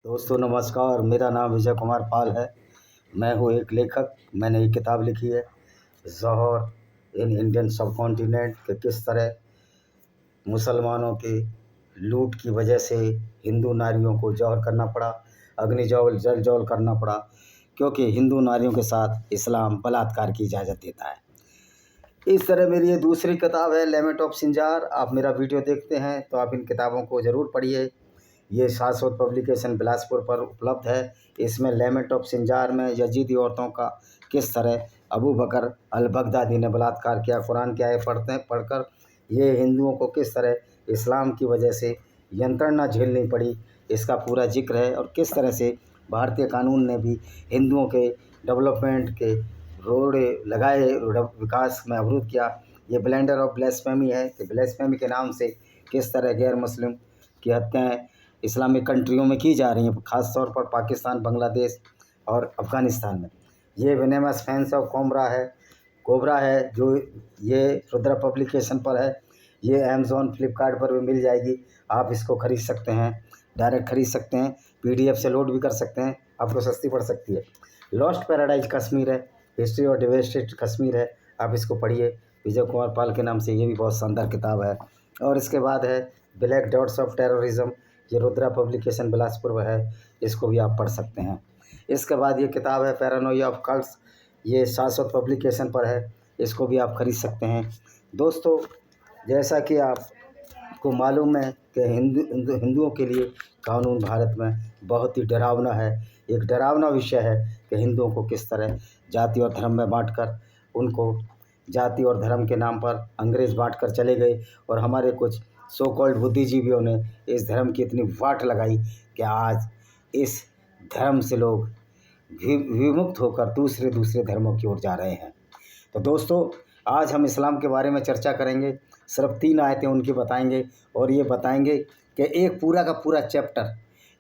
दोस्तों नमस्कार। मेरा नाम विजय कुमार पाल है। मैं हूँ एक लेखक। मैंने एक किताब लिखी है ज़ोहर इन इंडियन सब कॉन्टिनेंट कि किस तरह मुसलमानों की लूट की वजह से हिंदू नारियों को जौहर करना पड़ा, अग्नि जल जल करना पड़ा, क्योंकि हिंदू नारियों के साथ इस्लाम बलात्कार की इजाज़त देता है। इस तरह मेरी ये दूसरी किताब है लेमेंट ऑफ सिंजार। आप मेरा वीडियो देखते हैं तो आप इन किताबों को ज़रूर पढ़िए। ये शाश्वत पब्लिकेशन बिलासपुर पर उपलब्ध है। इसमें लेमेंट ऑफ सिंजार में यजीदी औरतों का किस तरह अबू बकर अल बगदादी ने बलात्कार किया, कुरान की आयत पढ़कर ये हिंदुओं को किस तरह इस्लाम की वजह से यंत्रणा झेलनी पड़ी, इसका पूरा जिक्र है। और किस तरह से भारतीय कानून ने भी हिंदुओं के डेवलपमेंट के रोड़े लगाए, विकास में अवरुद्ध किया। ये ब्लेंडर ऑफ ब्लेस्फेमी है कि ब्लेस्फेमी के नाम से किस तरह गैर मुस्लिम की हत्याएँ इस्लामिक कंट्रियों में की जा रही हैं, ख़ास तौर पर पाकिस्तान, बांग्लादेश और अफ़गानिस्तान में। ये विनेमस फैंस ऑफ कोबरा है जो ये रुद्रा पब्लिकेशन पर है। ये अमेज़ॉन फ्लिपकार्ट पर भी मिल जाएगी। आप इसको ख़रीद सकते हैं, डायरेक्ट ख़रीद सकते हैं, PDF से लोड भी कर सकते हैं, आपको सस्ती पड़ सकती है। लॉस्ट पैराडाइज कश्मीर है, हिस्ट्री और डिवेस्टेड कश्मीर है। आप इसको पढ़िए। विजय कुमार पाल के नाम से ये भी बहुत शानदार किताब है। और इसके बाद है ब्लैक डॉट्स ऑफ टेररिज्म, ये रुद्रा पब्लिकेशन बिलासपुर में है। इसको भी आप पढ़ सकते हैं। इसके बाद ये किताब है पैरानोइया ऑफ कल्ट्स, ये शाश्वत पब्लिकेशन पर है। इसको भी आप खरीद सकते हैं। दोस्तों, जैसा कि आपको मालूम है कि हिंदुओं के लिए कानून भारत में बहुत ही डरावना है। एक डरावना विषय है कि हिंदुओं को किस तरह जाति और धर्म में बांटकर, उनको जाति और धर्म के नाम पर अंग्रेज़ बांटकर चले गए। और हमारे कुछ सो कॉल्ड बुद्धिजीवियों ने इस धर्म की इतनी वाट लगाई कि आज इस धर्म से लोग विमुक्त होकर दूसरे धर्मों की ओर जा रहे हैं। तो दोस्तों, आज हम इस्लाम के बारे में चर्चा करेंगे। सिर्फ 3 आयतें उनकी बताएंगे और ये बताएंगे कि एक पूरा का पूरा चैप्टर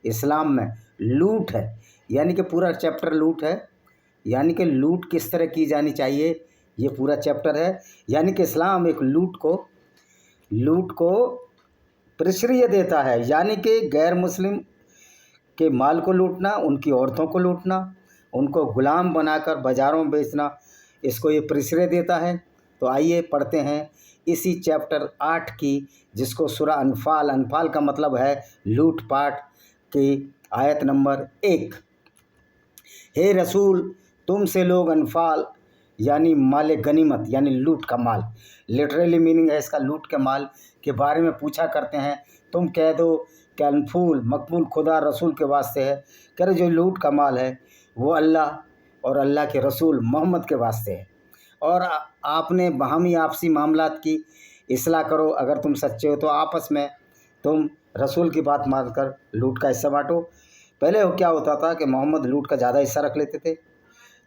इस्लाम में लूट है, यानी कि पूरा चैप्टर लूट है, यानी कि लूट किस तरह की जानी चाहिए, ये पूरा चैप्टर है। यानी कि इस्लाम एक लूट को प्रश्रय देता है, यानी कि गैर मुस्लिम के माल को लूटना, उनकी औरतों को लूटना, उनको गुलाम बनाकर बाज़ारों में बेचना, इसको ये प्रश्रय देता है। तो आइए पढ़ते हैं इसी चैप्टर 8 की, जिसको सूरा अनफाल का मतलब है लूटपाट की आयत नंबर 1। हे रसूल, तुमसे लोग अनफाल यानी माल गनीमत यानी लूट का माल, लिटरली मीनिंग है इसका लूट के माल के बारे में पूछा करते हैं। तुम कह दो कि अनफूल मकबूल खुदा रसूल के वास्ते है। कह रहे जो लूट का माल है वो अल्लाह और अल्लाह के रसूल मोहम्मद के वास्ते है। और आपने बाहमी आपसी मामलात की इस्लाह करो। अगर तुम सच्चे हो तो आपस में तुम रसूल की बात मानकर लूट का हिस्सा बांटो। पहले वो क्या होता था कि मोहम्मद लूट का ज़्यादा हिस्सा रख लेते थे,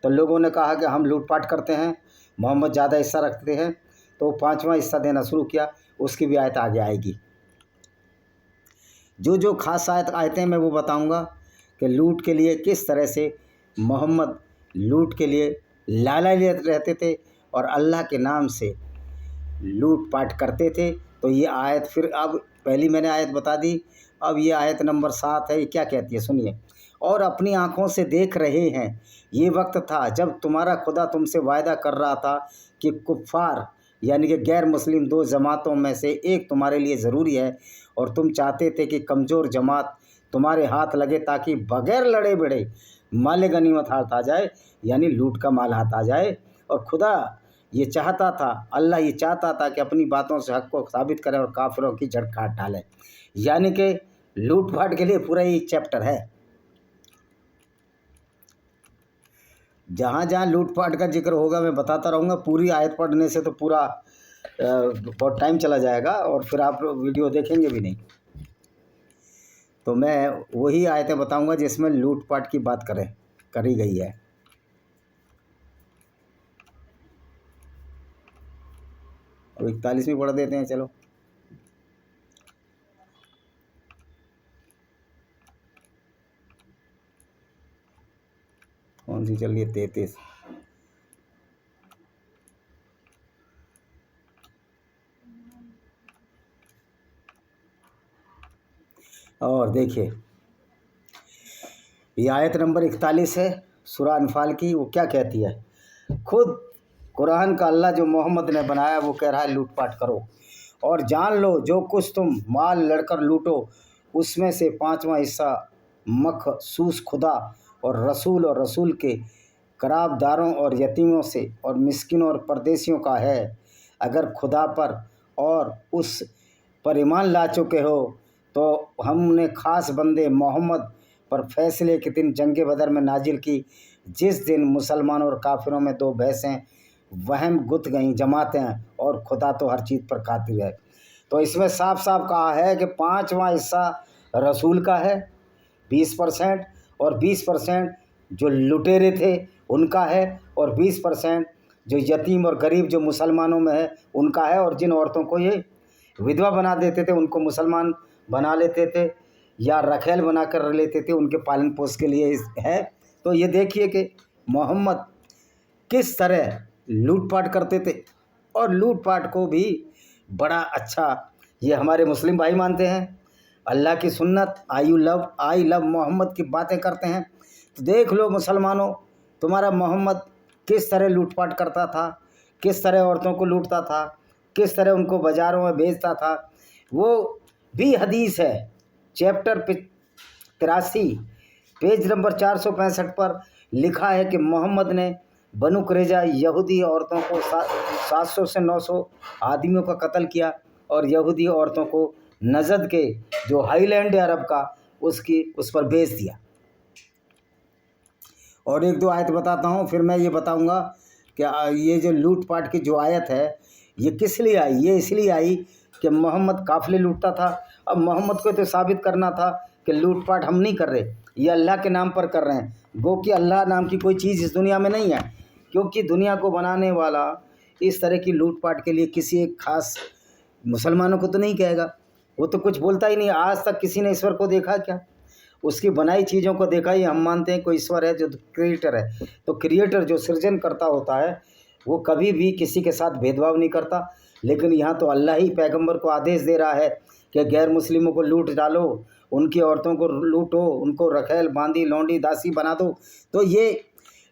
तो लोगों ने कहा कि हम लूटपाट करते हैं, मोहम्मद ज़्यादा हिस्सा रखते हैं, तो 5वां हिस्सा देना शुरू किया। उसकी भी आयत आगे आएगी। जो खास आयतें मैं वो बताऊंगा कि लूट के लिए किस तरह से मोहम्मद लूट के लिए लाला रहते थे और अल्लाह के नाम से लूटपाट करते थे। तो ये आयत फिर, अब पहली मैंने आयत बता दी, अब ये आयत नंबर 7 है। ये क्या कहती है सुनिए। और अपनी आँखों से देख रहे हैं, ये वक्त था जब तुम्हारा खुदा तुमसे वायदा कर रहा था कि कुफ़ार यानी कि गैर मुस्लिम 2 जमातों में से एक तुम्हारे लिए ज़रूरी है, और तुम चाहते थे कि कमज़ोर जमात तुम्हारे हाथ लगे ताकि बग़ैर लड़े बड़े माल गनीमत हाथ आ जाए, यानी लूट का माल हाथ आ जाए। और खुदा ये चाहता था, अल्लाह ये चाहता था कि अपनी बातों से हक़ को साबित करे और काफिरों की जड़ काट डाले। यानी कि लूटपाट के लिए पूरा ये चैप्टर है। जहाँ जहाँ लूटपाट का जिक्र होगा मैं बताता रहूँगा। पूरी आयत पढ़ने से तो पूरा बहुत टाइम चला जाएगा और फिर आप वीडियो देखेंगे भी नहीं। तो मैं वही आयतें बताऊँगा जिसमें लूटपाट की बात करी गई है। अब 41 पढ़ देते हैं, चलो। कौन सी चल रही है? 33। और देखिए, ये आयत नंबर 41 है सूरह अनफाल की। वो क्या कहती है? खुद कुरान का अल्लाह जो मोहम्मद ने बनाया वो कह रहा है लूटपाट करो और जान लो जो कुछ तुम माल लड़कर लूटो उसमें से 5वां हिस्सा मखसूस खुदा और रसूल के कराबदारों और यतीमों से और मिस्किनों और परदेशियों का है। अगर खुदा पर और उस पर ईमान ला चुके हो तो हमने ख़ास बंदे मोहम्मद पर फैसले के दिन जंग बदर में नाजिल की, जिस दिन मुसलमानों और काफिरों में दो बहसें वहम गुथ गईं जमातें और खुदा तो हर चीज़ पर कादिर है। तो इसमें साफ साफ कहा है कि 5वां हिस्सा रसूल का है 20% और 20% जो लुटेरे थे उनका है और 20% जो यतीम और गरीब जो मुसलमानों में है उनका है। और जिन औरतों को ये विधवा बना देते थे उनको मुसलमान बना लेते थे या रखेल बना कर लेते थे उनके पालन पोष के लिए है। तो ये देखिए कि मोहम्मद किस तरह लूटपाट करते थे और लूटपाट को भी बड़ा अच्छा ये हमारे मुस्लिम भाई मानते हैं। अल्लाह की सुन्नत आई लव मोहम्मद की बातें करते हैं। तो देख लो मुसलमानों, तुम्हारा मोहम्मद किस तरह लूटपाट करता था, किस तरह औरतों को लूटता था, किस तरह उनको बाज़ारों में बेचता था। वो भी हदीस है चैप्टर 83 पेज नंबर 465 पर लिखा है कि मोहम्मद ने बनु कुरैजा यहूदी औरतों को 700 से 900 आदमियों का कत्ल किया और यहूदी औरतों को नजद के जो हाईलैंड है अरब का उस पर बेच दिया। और एक दो आयत बताता हूँ, फिर मैं ये बताऊँगा कि ये जो लूटपाट की जो आयत है ये किस लिए आई। ये इसलिए आई कि मोहम्मद काफ़िले लूटता था। अब मोहम्मद को तो साबित करना था कि लूटपाट हम नहीं कर रहे, ये अल्लाह के नाम पर कर रहे हैं। गो कि अल्लाह नाम की कोई चीज़ इस दुनिया में नहीं है, क्योंकि दुनिया को बनाने वाला इस तरह की लूटपाट के लिए किसी एक खास मुसलमानों को तो नहीं कहेगा। वो तो कुछ बोलता ही नहीं। आज तक किसी ने ईश्वर को देखा क्या? उसकी बनाई चीज़ों को देखा ही। हम मानते हैं कोई ईश्वर है जो क्रिएटर है, तो क्रिएटर जो सृजन करता होता है वो कभी भी किसी के साथ भेदभाव नहीं करता। लेकिन यहाँ तो अल्लाह ही पैगंबर को आदेश दे रहा है कि गैर मुस्लिमों को लूट डालो, उनकी औरतों को लूटो, उनको रखेल बांदी लौंडी दासी बना दो। तो ये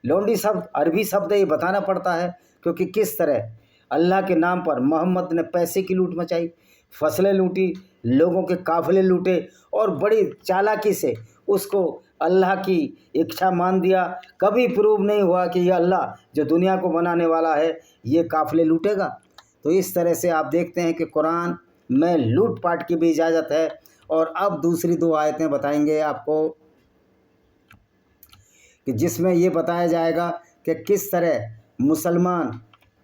लौंडी शब्द अरबी शब्द है, ये बताना पड़ता है क्योंकि किस तरह अल्लाह के नाम पर मोहम्मद ने पैसे की लूट मचाई, फसलें लूटी, लोगों के काफ़िले लूटे और बड़ी चालाकी से उसको अल्लाह की इच्छा मान दिया। कभी प्रूव नहीं हुआ कि ये अल्लाह जो दुनिया को बनाने वाला है ये काफ़िले लूटेगा। तो इस तरह से आप देखते हैं कि कुरान में लूटपाट की भी इजाज़त है। और अब दूसरी दो आयतें बताएंगे आपको कि जिसमें ये बताया जाएगा कि किस तरह मुसलमान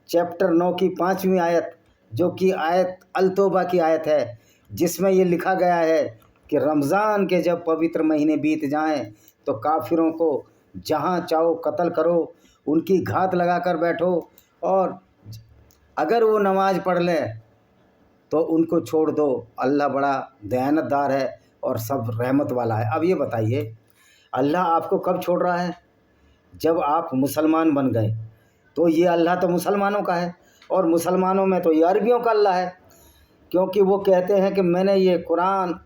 चैप्टर 9 की 5वीं आयत जो कि आयत अल तौबा की आयत है, जिसमें ये लिखा गया है कि रमज़ान के जब पवित्र महीने बीत जाएं तो काफिरों को जहां चाहो कत्ल करो, उनकी घात लगा कर बैठो और अगर वो नमाज पढ़ लें तो उनको छोड़ दो। अल्लाह बड़ा दयानतदार है और सब रहमत वाला है। अब ये बताइए अल्लाह आपको कब छोड़ रहा है? जब आप मुसलमान बन गए। तो ये अल्लाह तो मुसलमानों का है और मुसलमानों में तो ये अरबियों का अल्लाह है, क्योंकि वो कहते हैं कि मैंने ये कुरान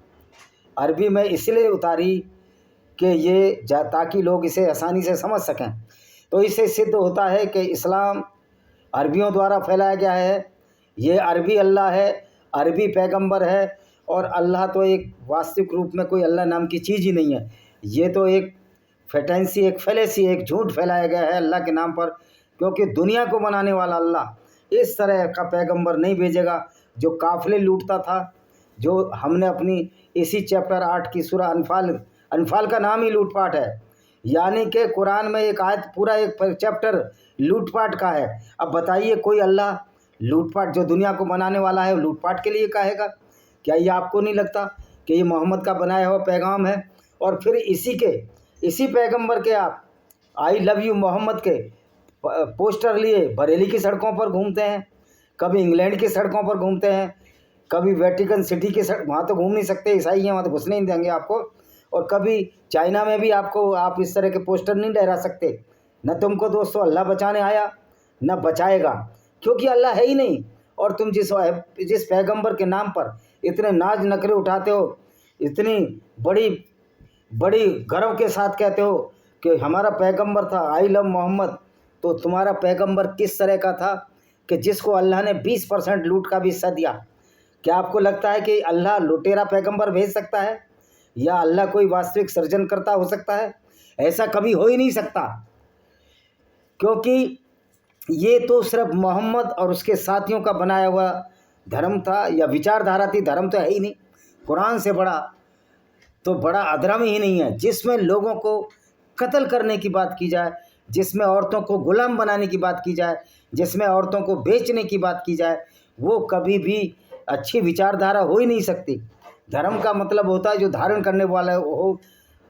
अरबी में इसलिए उतारी कि ये ताकि लोग इसे आसानी से समझ सकें। तो इससे सिद्ध होता है कि इस्लाम अरबियों द्वारा फैलाया गया है। ये अरबी अल्लाह है, अरबी पैगंबर है और अल्लाह तो एक वास्तविक रूप में कोई अल्लाह नाम की चीज़ ही नहीं है। ये तो एक फैटेंसी, एक फैलेसी, एक झूठ फैलाया गया है अल्लाह के नाम पर, क्योंकि दुनिया को बनाने वाला अल्लाह इस तरह का पैगंबर नहीं भेजेगा जो काफ़िले लूटता था। जो हमने अपनी इसी चैप्टर 8 की सूरह अनफाल का नाम ही लूटपाट है, यानी कि कुरान में एक आयत पूरा एक चैप्टर लूटपाट का है। अब बताइए कोई अल्लाह लूटपाट जो दुनिया को बनाने वाला है लूटपाट के लिए कहेगा? क्या ये आपको नहीं लगता कि ये मोहम्मद का बनाया हुआ पैगाम है? और फिर इसी पैगंबर के आप आई लव यू मोहम्मद के पोस्टर लिए बरेली की सड़कों पर घूमते हैं, कभी इंग्लैंड की सड़कों पर घूमते हैं, कभी वेटिकन सिटी की सड़क, वहाँ तो घूम नहीं सकते, ईसाई हैं, वहाँ तो घुसने नहीं देंगे आपको। और कभी चाइना में भी आपको आप इस तरह के पोस्टर नहीं लहरा सकते। न तुमको दोस्तों अल्लाह बचाने आया न बचाएगा, क्योंकि अल्लाह है ही नहीं। और तुम जिस पैगंबर के नाम पर इतने नाज नखरे उठाते हो, इतनी बड़ी बड़ी गर्व के साथ कहते हो कि हमारा पैगंबर था, आई लव मोहम्मद। तो तुम्हारा पैगंबर किस तरह का था कि जिसको अल्लाह ने 20% लूट का भी हिस्सा दिया? क्या आपको लगता है कि अल्लाह लुटेरा पैगंबर भेज सकता है, या अल्लाह कोई वास्तविक सृजनकर्ता हो सकता है? ऐसा कभी हो ही नहीं सकता, क्योंकि ये तो सिर्फ मोहम्मद और उसके साथियों का बनाया हुआ धर्म था या विचारधारा थी, धर्म तो है ही नहीं। कुरान से बड़ा तो बड़ा अधर्म ही नहीं है, जिसमें लोगों को कत्ल करने की बात की जाए, जिसमें औरतों को गुलाम बनाने की बात की जाए, जिसमें औरतों को बेचने की बात की जाए, वो कभी भी अच्छी विचारधारा हो ही नहीं सकती। धर्म का मतलब होता है जो धारण करने वाला हो,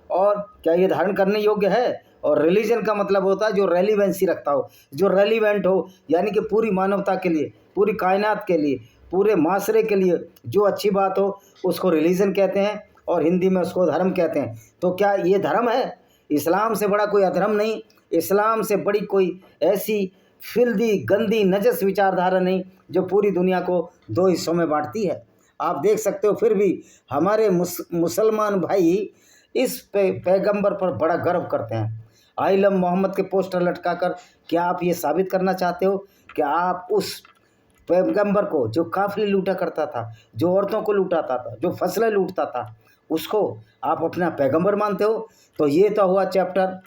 और क्या ये धारण करने योग्य है? और रिलीजन का मतलब होता है जो रेलिवेंसी रखता हो, जो रेलिवेंट हो, यानी कि पूरी मानवता के लिए, पूरी कायनात के लिए, पूरे माशरे के लिए जो अच्छी बात हो उसको रिलीजन कहते हैं, और हिंदी में उसको धर्म कहते हैं। तो क्या ये धर्म है? इस्लाम से बड़ा कोई अधर्म नहीं, इस्लाम से बड़ी कोई ऐसी फिल्दी गंदी नजस विचारधारा नहीं जो पूरी दुनिया को दो हिस्सों में बांटती है। आप देख सकते हो फिर भी हमारे मुसलमान भाई इस पैगंबर पर बड़ा गर्व करते हैं। आई लव मोहम्मद के पोस्टर लटकाकर क्या आप ये साबित करना चाहते हो कि आप उस पैगंबर को, जो काफिले लूटा करता था, जो औरतों को लूटाता था, जो फसलें लूटता था, उसको आप अपना पैगंबर मानते हो? तो ये तो हुआ चैप्टर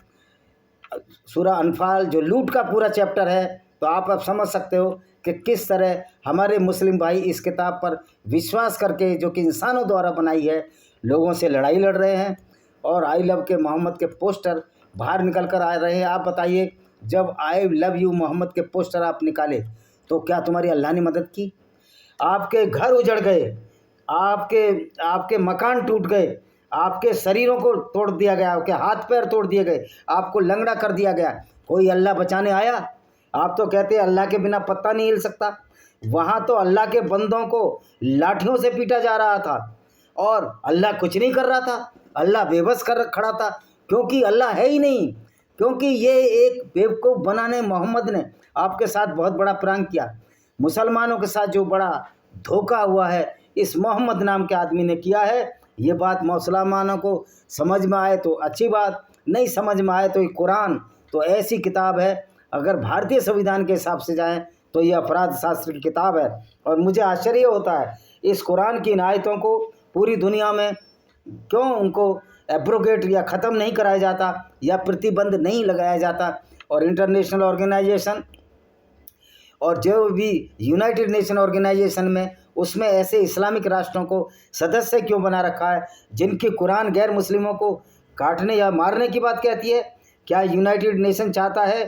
सूरह अनफाल, जो लूट का पूरा चैप्टर है। तो आप अब समझ सकते हो कि किस तरह हमारे मुस्लिम भाई इस किताब पर विश्वास करके, जो कि इंसानों द्वारा बनाई है, लोगों से लड़ाई लड़ रहे हैं और आई लव के मोहम्मद के पोस्टर बाहर निकल कर आ रहे हैं। आप बताइए, जब आई लव यू मोहम्मद के पोस्टर आप निकाले तो क्या तुम्हारी अल्लाह ने मदद की? आपके घर उजड़ गए, आपके मकान टूट गए, आपके शरीरों को तोड़ दिया गया, आपके हाथ पैर तोड़ दिए गए, आपको लंगड़ा कर दिया गया, कोई अल्लाह बचाने आया? आप तो कहते हैं अल्लाह के बिना पत्ता नहीं हिल सकता। वहाँ तो अल्लाह के बंदों को लाठियों से पीटा जा रहा था और अल्लाह कुछ नहीं कर रहा था, अल्लाह बेबस कर खड़ा था, क्योंकि अल्लाह है ही नहीं। क्योंकि ये एक बेवकूफ़ बनाने मोहम्मद ने आपके साथ बहुत बड़ा प्रांग किया। मुसलमानों के साथ जो बड़ा धोखा हुआ है इस मोहम्मद नाम के आदमी ने किया है। ये बात मुसलमानों को समझ में आए तो अच्छी बात, नहीं समझ में आए तो ये कुरान तो ऐसी किताब है, अगर भारतीय संविधान के हिसाब से जाएं तो ये अपराध शास्त्र की किताब है। और मुझे आश्चर्य होता है इस कुरान की इन आयतों को पूरी दुनिया में क्यों उनको एब्रोगेट या ख़त्म नहीं कराया जाता या प्रतिबंध नहीं लगाया जाता, और इंटरनेशनल ऑर्गेनाइजेशन और जो भी यूनाइटेड नेशन ऑर्गेनाइजेशन में उसमें ऐसे इस्लामिक राष्ट्रों को सदस्य क्यों बना रखा है जिनकी कुरान गैर मुस्लिमों को काटने या मारने की बात कहती है? क्या यूनाइटेड नेशन चाहता है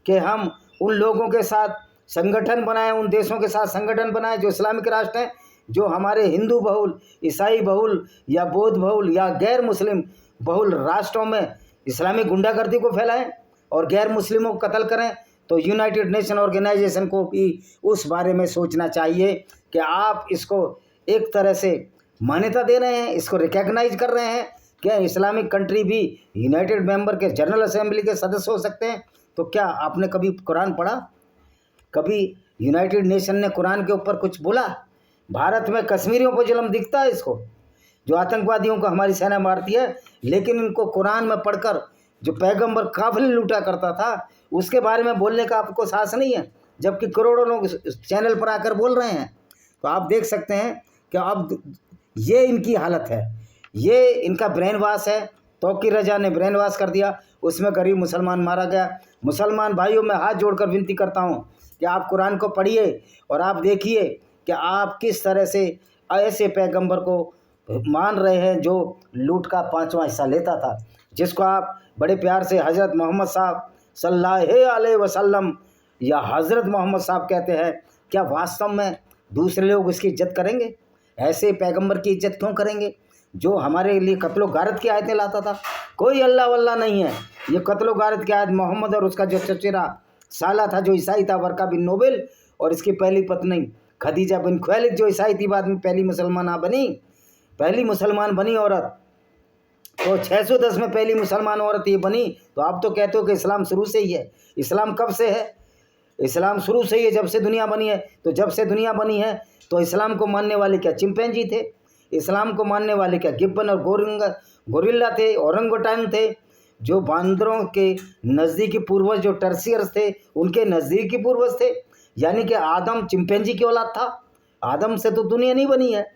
कि हम उन लोगों के साथ संगठन बनाएं, उन देशों के साथ संगठन बनाएं जो इस्लामिक राष्ट्र हैं, जो हमारे हिंदू बहुल, ईसाई बहुल या बौद्ध बहुल या गैर मुस्लिम बहुल राष्ट्रों में इस्लामिक गुंडागर्दी को फैलाएं और गैर मुस्लिमों को कत्ल करें? तो यूनाइटेड नेशन ऑर्गेनाइजेशन को भी उस बारे में सोचना चाहिए कि आप इसको एक तरह से मान्यता दे रहे हैं, इसको रिकॉग्नाइज कर रहे हैं क्या इस्लामिक कंट्री भी यूनाइटेड मेंबर के जनरल असेंबली के सदस्य हो सकते हैं? तो क्या आपने कभी कुरान पढ़ा? कभी यूनाइटेड नेशन ने कुरान के ऊपर कुछ बोला? भारत में कश्मीरियों को जुल्म दिखता है इसको, जो आतंकवादियों को हमारी सेना मारती है, लेकिन इनको कुरान में पढ़कर जो पैगंबर काफिले लूटा करता था उसके बारे में बोलने का आपको साहस नहीं है, जबकि करोड़ों लोग चैनल पर आकर बोल रहे हैं। तो आप देख सकते हैं कि अब ये इनकी हालत है, ये इनका ब्रेन वॉश है। तौकीर रजा ने ब्रेन वॉश कर दिया, उसमें गरीब मुसलमान मारा गया। मुसलमान भाइयों में हाथ जोड़कर विनती करता हूँ कि आप कुरान को पढ़िए और आप देखिए कि आप किस तरह से ऐसे पैगंबर को मान रहे हैं जो लूट का 5वां हिस्सा लेता था, जिसको आप बड़े प्यार से हज़रत मोहम्मद साहब सल्लल्लाहु अलैहि वसल्लम या हज़रत मोहम्मद साहब कहते हैं। क्या वास्तव में दूसरे लोग इसकी इज्जत करेंगे? ऐसे पैगंबर की इज्जत क्यों करेंगे जो हमारे लिए कत्लो गारत की आयतें लाता था? कोई अल्लाह वल्लाह नहीं है। ये कत्लो गारत की आयत मोहम्मद और उसका जो चचेरा साला था जो ईसाई था, वर्का बिन नोबेल, और इसकी पहली पत्नी खदीजा बिन खुवैलिद जो ईसाई थी, बाद में पहली मुसलमान बनी औरत। तो 610 में पहली मुसलमान औरत ये बनी। तो आप तो कहते हो कि इस्लाम शुरू से ही है। इस्लाम कब से है? इस्लाम शुरू से ही है, जब से दुनिया बनी है। तो जब से दुनिया बनी है तो इस्लाम को मानने वाले क्या चिंपैंजी थे? इस्लाम को मानने वाले क्या गिब्बन और गोरिल्ला थे, औरंगुटान थे, जो बांदरों के नज़दीकी पूर्वज, जो टर्सियर्स थे उनके नज़दीकी पूर्वज थे। यानी कि आदम चिंपैंजी की औलाद था, आदम से तो दुनिया नहीं बनी है।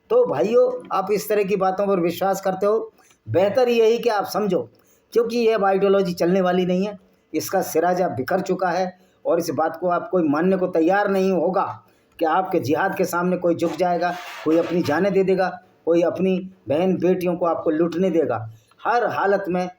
तो भाइयों, आप इस तरह की बातों पर विश्वास करते हो, बेहतर यही कि आप समझो, क्योंकि यह आइडियोलॉजी चलने वाली नहीं है, इसका सिराजा बिखर चुका है और इस बात को आप कोई मानने को तैयार नहीं होगा कि आपके जिहाद के सामने कोई झुक जाएगा, कोई अपनी जानें दे देगा, कोई अपनी बहन बेटियों को आपको लूटने देगा। हर हालत में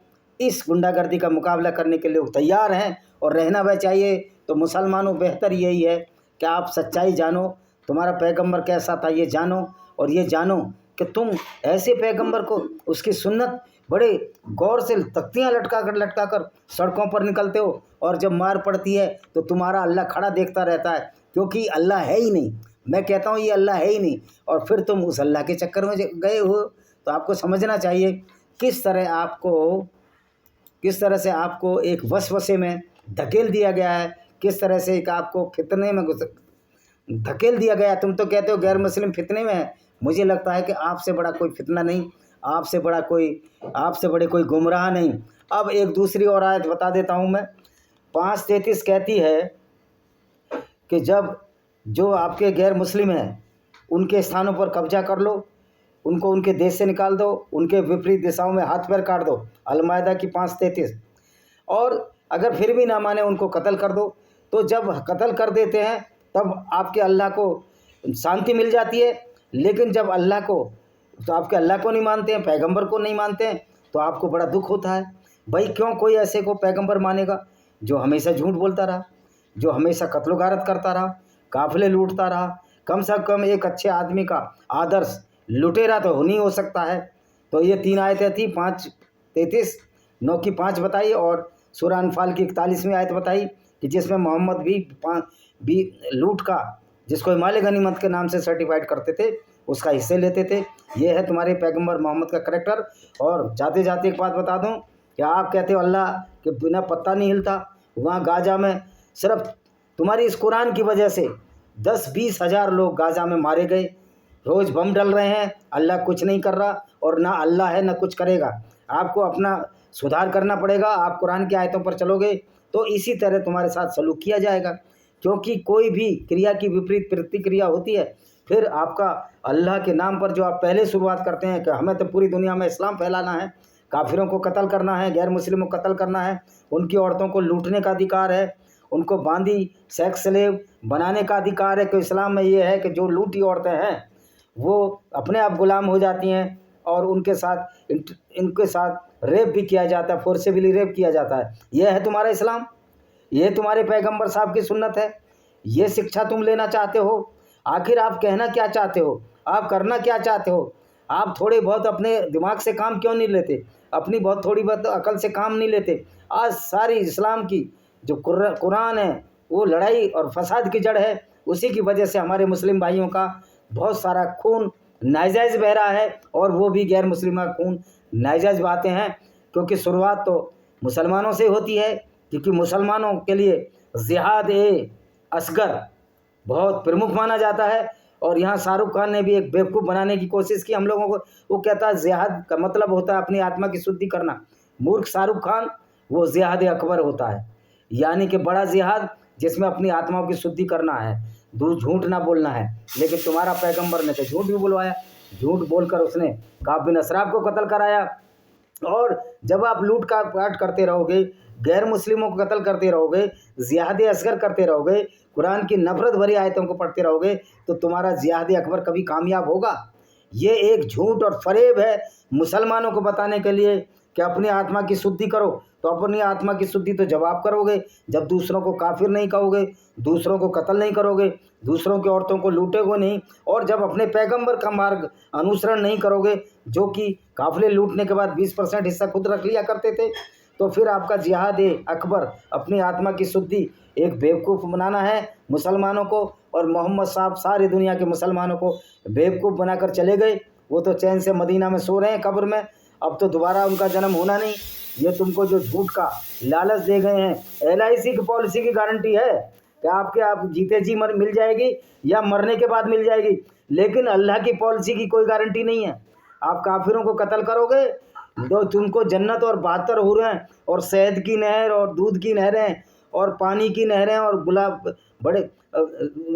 इस गुंडागर्दी का मुकाबला करने के लिए लोग तैयार हैं और रहना वह चाहिए। तो मुसलमानों, बेहतर यही है कि आप सच्चाई जानो, तुम्हारा पैगंबर कैसा था ये जानो, और ये जानो कि तुम ऐसे पैगंबर को, उसकी सुन्नत बड़े गौर से तख्तियाँ लटका कर सड़कों पर निकलते हो, और जब मार पड़ती है तो तुम्हारा अल्लाह खड़ा देखता रहता है, क्योंकि अल्लाह है ही नहीं। मैं कहता हूँ ये अल्लाह है ही नहीं, और फिर तुम उस अल्लाह के चक्कर में गए हो। तो आपको समझना चाहिए किस तरह से आपको एक वसवसे में धकेल दिया गया है, किस तरह से एक आपको फितने में धकेल दिया गया। तुम तो कहते हो गैर मुस्लिम फितने में है, मुझे लगता है कि आपसे बड़ा कोई फितना नहीं, आपसे बड़े कोई गुमराह नहीं। अब एक दूसरी और आयत बता देता हूँ मैं। 5:33 कहती है कि जब जो आपके गैर मुस्लिम हैं उनके स्थानों पर कब्जा कर लो, उनको उनके देश से निकाल दो, उनके विपरीत दिशाओं में हाथ पैर काट दो, अल-माइदा की 5:33। और अगर फिर भी ना माने उनको कत्ल कर दो। तो जब कत्ल कर देते हैं तब आपके अल्लाह को शांति मिल जाती है, लेकिन जब आपके अल्लाह को नहीं मानते हैं, पैगंबर को नहीं मानते हैं, तो आपको बड़ा दुख होता है। भाई क्यों कोई ऐसे को पैगंबर मानेगा जो हमेशा झूठ बोलता रहा, जो हमेशा कत्लो गारत करता रहा, काफिले लूटता रहा। कम से कम एक अच्छे आदमी का आदर्श लुटेरा तो नहीं हो सकता है। तो ये 3 आयतें थी, 5:33, 9 की 5 बताई, और सूरह अनफाल की 41वीं आयत बताई कि जिसमें मोहम्मद भी लूट का, जिसको माले गनीमत के नाम से सर्टिफाइड करते थे, उसका हिस्से लेते थे। ये है तुम्हारे पैगंबर मोहम्मद का करैक्टर। और जाते जाते एक बात बता दूं कि आप कहते हो अल्लाह के बिना पत्ता नहीं हिलता। वहाँ गाजा में सिर्फ तुम्हारी इस कुरान की वजह से 10-20 हज़ार लोग गाजा में मारे गए। रोज़ बम डल रहे हैं, अल्लाह कुछ नहीं कर रहा, और ना अल्लाह है ना कुछ करेगा। आपको अपना सुधार करना पड़ेगा। आप कुरान की आयतों पर चलोगे तो इसी तरह तुम्हारे साथ सलूक किया जाएगा, क्योंकि कोई भी क्रिया की विपरीत प्रतिक्रिया होती है। फिर आपका अल्लाह के नाम पर जो आप पहले शुरुआत करते हैं कि हमें तो पूरी दुनिया में इस्लाम फैलाना है, काफिरों को कत्ल करना है, गैर मुस्लिमों को कत्ल करना है, उनकी औरतों को लूटने का अधिकार है, उनको बांदी सेक्स स्लेव बनाने का अधिकार है। कि इस्लाम में ये है कि जो लूटी औरतें हैं वो अपने आप गुलाम हो जाती हैं, और उनके साथ रेप भी किया जाता है, फोर्सेबली रेप किया जाता है। यह है तुम्हारा इस्लाम, ये तुम्हारे पैगंबर साहब की सुन्नत है। ये शिक्षा तुम लेना चाहते हो। आखिर आप कहना क्या चाहते हो, आप करना क्या चाहते हो? आप थोड़े बहुत अपने दिमाग से काम क्यों नहीं लेते, अपनी बहुत थोड़ी बहुत अकल से काम नहीं लेते? आज सारी इस्लाम की जो कुरान है वो लड़ाई और फसाद की जड़ है। उसी की वजह से हमारे मुस्लिम भाइयों का बहुत सारा खून नाजायज़ बह रहा है, और वो भी गैर मुस्लिम का खून नाजायज़ बहाते हैं। क्योंकि शुरुआत तो मुसलमानों से होती है, क्योंकि मुसलमानों के लिए जिहाद ए असगर बहुत प्रमुख माना जाता है। और यहाँ शाहरुख खान ने भी एक बेवकूफ़ बनाने की कोशिश की हम लोगों को। वो कहता है जिहाद का मतलब होता है अपनी आत्मा की शुद्धि करना। मूर्ख शाहरुख खान, वो जिहाद अकबर होता है, यानी कि बड़ा जिहाद जिसमें अपनी आत्माओं की शुद्धि करना है, झूठ ना बोलना है। लेकिन तुम्हारा पैगंबर ने तो झूठ भी बुलवाया, झूठ बोलकर उसने काब बिन असराब को कत्ल कराया। और जब आप लूट का पाठ करते रहोगे, गैर मुस्लिमों को कत्ल करते रहोगे, जिहाद असगर करते रहोगे, कुरान की नफरत भरी आयतों को पढ़ते रहोगे, तो तुम्हारा जिहाद अकबर कभी कामयाब होगा? ये एक झूठ और फरेब है मुसलमानों को बताने के लिए कि अपनी आत्मा की शुद्धि करो। तो अपनी आत्मा की शुद्धि तो जब आप करोगे, जब दूसरों को काफिर नहीं कहोगे, दूसरों को कत्ल नहीं करोगे, दूसरों की औरतों को लूटोगे नहीं, और जब अपने पैगंबर का मार्ग अनुसरण नहीं करोगे, जो कि काफिले लूटने के बाद 20% हिस्सा खुद रख लिया करते थे, तो फिर आपका जिहाद अकबर अपनी आत्मा की शुद्धि एक बेवकूफ़ बनाना है मुसलमानों को। और मोहम्मद साहब सारी दुनिया के मुसलमानों को बेवकूफ़ बनाकर चले गए। वो तो चैन से मदीना में सो रहे हैं कब्र में, अब तो दोबारा उनका जन्म होना नहीं। ये तुमको जो झूठ का लालच दे गए हैं, LIC की पॉलिसी की गारंटी है कि आप जीते जी मिल जाएगी या मरने के बाद मिल जाएगी, लेकिन अल्लाह की पॉलिसी की कोई गारंटी नहीं है। आप काफिरों को कत्ल करोगे, तो तुमको जन्नत और 72 हूरें और शहद की नहर और दूध की नहरें और पानी की नहरें और गुलाब बड़े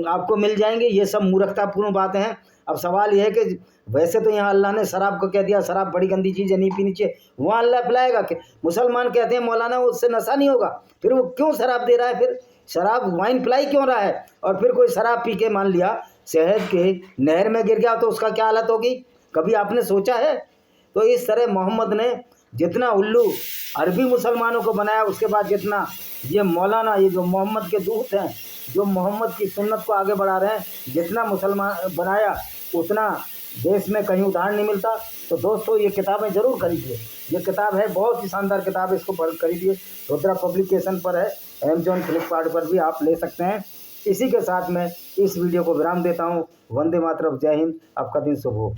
आपको मिल जाएंगे। ये सब मूर्खतापूर्ण बातें हैं। अब सवाल यह है कि वैसे तो यहाँ अल्लाह ने शराब को कह दिया शराब बड़ी गंदी चीज़ है, नहीं पीनी चाहिए, वहाँ अल्लाह पिलाएगा कि मुसलमान कहते हैं मौलाना उससे नशा नहीं होगा, फिर वो क्यों शराब दे रहा है, फिर शराब वाइन पिलाई क्यों रहा है। और फिर कोई शराब पी के मान लिया शहद के नहर में गिर गया तो उसका क्या हालत होगी, कभी आपने सोचा है। तो इस तरह मोहम्मद ने जितना उल्लू अरबी मुसलमानों को बनाया, उसके बाद जितना ये मौलाना ये जो मोहम्मद के दूत हैं जो मोहम्मद की सुन्नत को आगे बढ़ा रहे हैं, जितना मुसलमान बनाया उतना देश में कहीं उदाहरण नहीं मिलता। तो दोस्तों ये किताबें ज़रूर खरीदिए, ये किताब है बहुत ही शानदार किताब है, इसको पढ़ खरीदिए। रुद्रा पब्लिकेशन पर है, अमेजॉन फ्लिपकार्ट पर भी आप ले सकते हैं। इसी के साथ मैं इस वीडियो को विराम देता हूँ। वंदे मातरम, जय हिंद, आपका दिन शुभ हो।